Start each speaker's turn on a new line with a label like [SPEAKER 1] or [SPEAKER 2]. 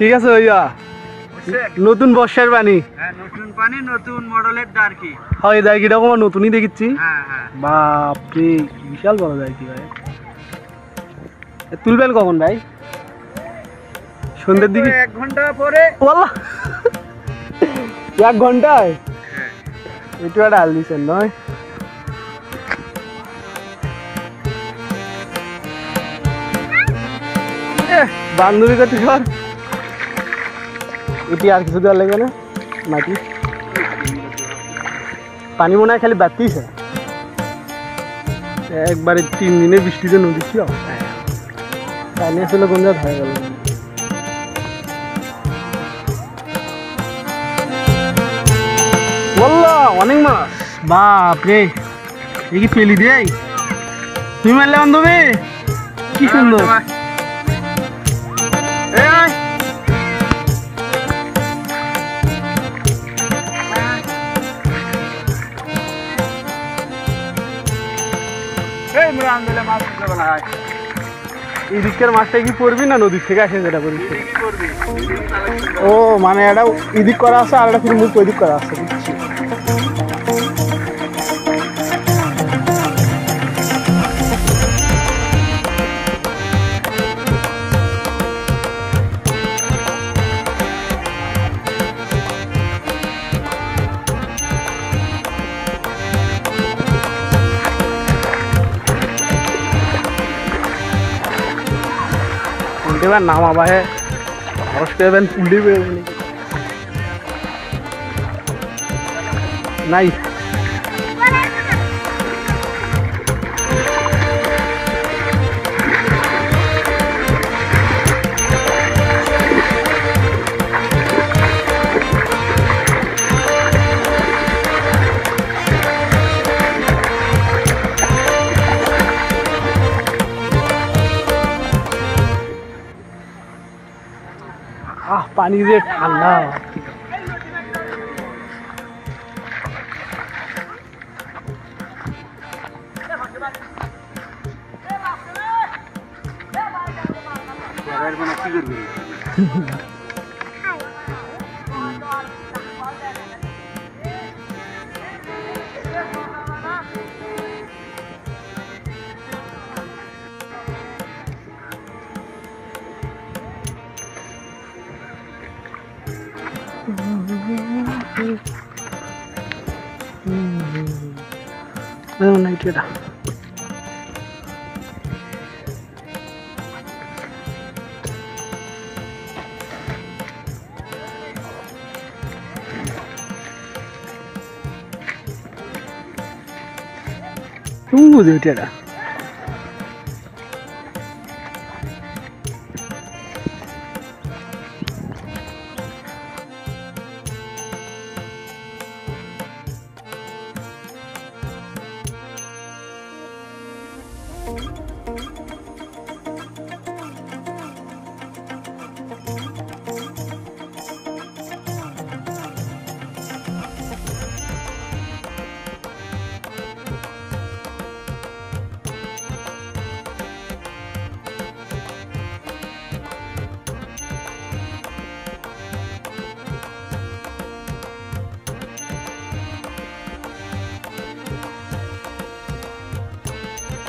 [SPEAKER 1] ঠিক আছে ভাইয়া নতুন বর্ষার পানি
[SPEAKER 2] হ্যাঁ নতুন পানি নতুন মডেলের দারকি
[SPEAKER 1] হয় এই দায়কিটা আমার নতুনই দেখিচ্ছি
[SPEAKER 2] হ্যাঁ হ্যাঁ
[SPEAKER 1] বাপরে বিশাল বড় দায়কি ভাই তুলবেন কখন ভাই সন্ধ্যের দিকে
[SPEAKER 2] 1 ঘন্টা পরে
[SPEAKER 1] ওয়াল্লাহ 1 ঘন্টায় একটু ডাল দিছেন নয় বান্ধবী কত সর এটি আর কিছু দেওয়ার লাগবে না মাটি পানি মনে হয় খালি বাড়তিছে একবারে 3 দিনে বৃষ্টিতে নদী কি অবস্থা পানি আসলে কোন জায়গা হয়ে গেল ওয়াল্লাহ অনেক মাছ বাপরে এই কি পেলি দেই তুমি মারলে বান্ধবী কি সুন্দর এদিকের মাছটা কি পড়বি না নদীর থেকে আসে যেটা করিস ও মানে এটা এদিক করা আছে আর একটা মুখ ওইদিক করা আছে বুঝছি এবার নামা বাহে খরচ করবেন পুলি নাই পানি যে ঠান্ডা এটা তুমি বুঝে এটা